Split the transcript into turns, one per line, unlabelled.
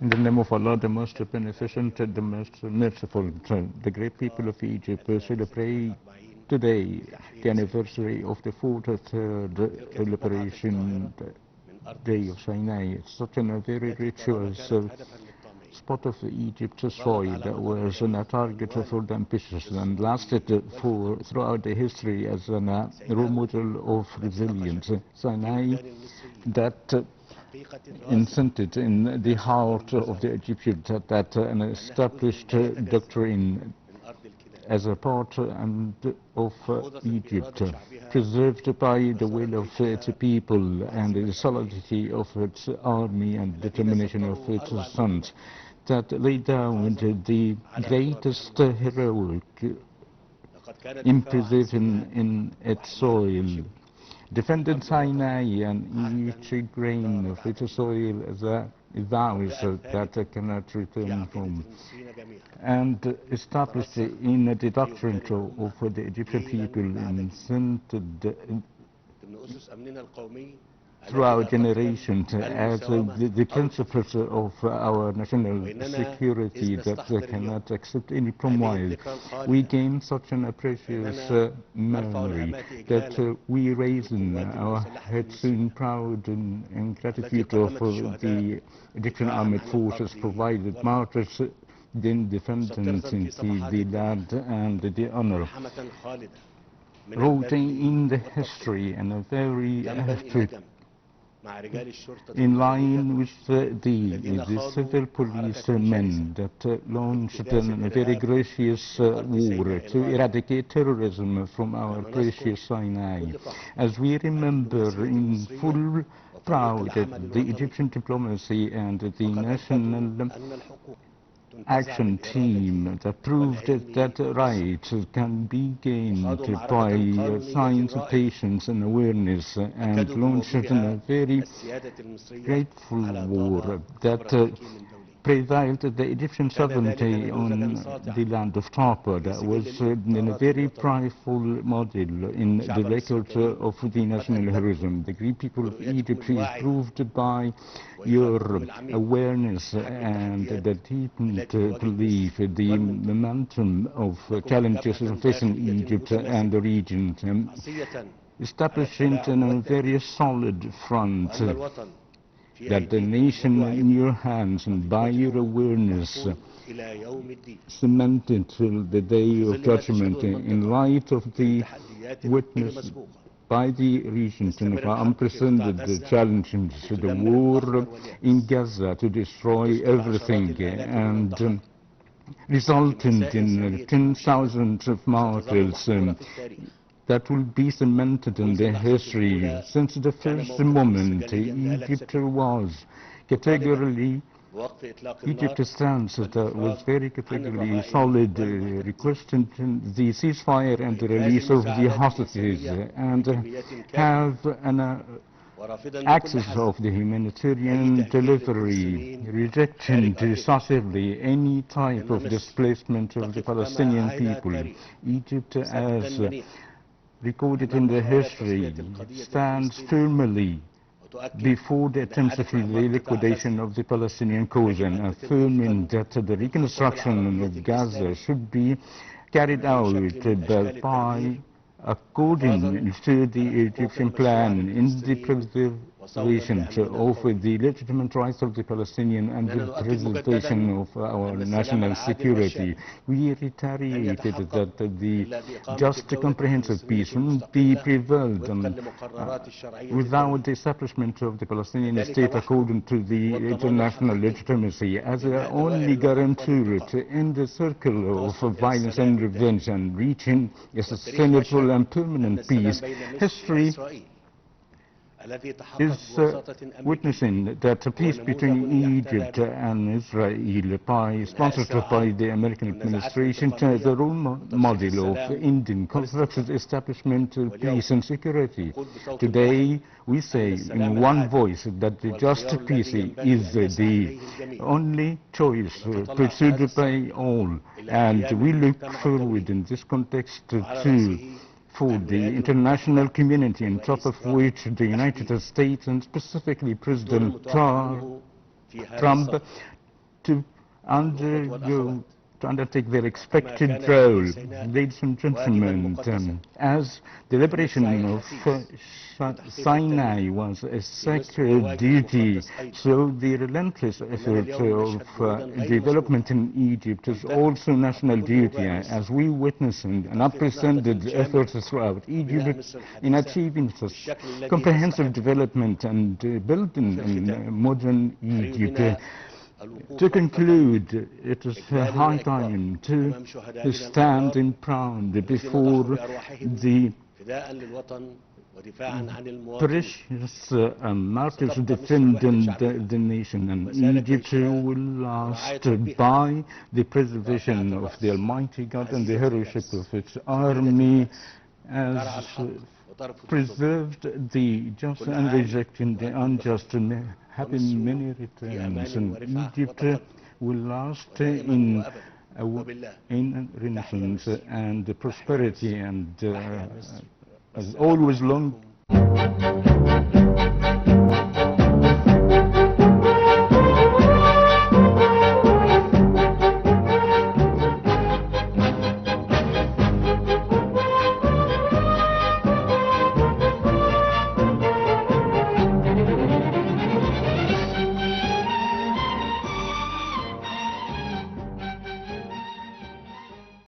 In the name of Allah, the most beneficent, the most merciful, the great people of Egypt celebrate today the anniversary of the 43rd Liberation Day of Sinai. It's such a very rich spot of Egypt's soil that was a target for the ambitious and lasted throughout the history as a role model of resilience. Sinai, that incented in the heart of the Egyptians that an established doctrine as a part of Egypt, preserved by the will of its people and the solidity of its army and determination of its sons, that laid down the greatest heroic imprisoned in its soil, defending Sinai and each grain of its soil as a vows that cannot return home, and established in the doctrine of the Egyptian people and sent throughout generations as the principles of our national security that cannot accept any turmoil. We gain such a precious memory that we raise in our heads in proud and gratitude of the Egyptian armed forces provided martyrs in defending the land and the honor. Wrote in the history and a very in line with the civil policemen that launched a very gracious war to eradicate terrorism from our precious Sinai. As we remember in full proud the Egyptian diplomacy and the national action team that proved that rights can be gained by signs of patience and awareness, and launched a very grateful war that prevailed the Egyptian sovereignty on the land of Tapa. That was in a very prideful model in the record of the national heroism. The great people of Egypt is proved by your awareness and the deepened belief, the momentum of challenges facing Egypt and the region, establishing a very solid front, that the nation in your hands and by your awareness cemented till the day of judgment in light of the witness by the region to unprecedented challenges, the war in Gaza to destroy everything and resulting in 10,000 of martyrs that will be cemented in their history. Since the first moment, Egypt was categorically, Egypt's stance was very categorically solid, requesting the ceasefire and the release of the hostages, and have an access of the humanitarian delivery, rejecting decisively any type of displacement of the Palestinian people. Egypt, as recorded in the history, stands firmly before the attempts of the liquidation of the Palestinian cause, and affirming that the reconstruction of Gaza should be carried out by according to the Egyptian plan in the preservation of the legitimate rights of the Palestinian and the preservation of our national security. We reiterated that the just comprehensive peace will be prevailed without the establishment of the Palestinian state according to the international legitimacy as the only guarantor to end the circle of violence and revenge and reaching a sustainable and permanent peace. History is witnessing that peace between Egypt and Israel, sponsored by the American administration, as a role model of Indian constructed establishment of peace and security. Today, we say in one voice that the just peace is the only choice pursued by all, and we look forward in this context for the international community, on top of which the United States and specifically President Trump to undertake their expected role. Ladies and gentlemen, as the liberation of Sinai was a sacred duty, so the relentless effort of development in Egypt is also national duty, as we witness an unprecedented efforts throughout Egypt in achieving such comprehensive development and building in modern Egypt. To conclude, it is high time to stand in proud before the precious martyrs defending the nation, and Egypt will last by the preservation of the Almighty God and the heroship of its army, as preserved the just and rejecting the unjust, and having many returns. And Egypt will last in renaissance and prosperity, and as always long.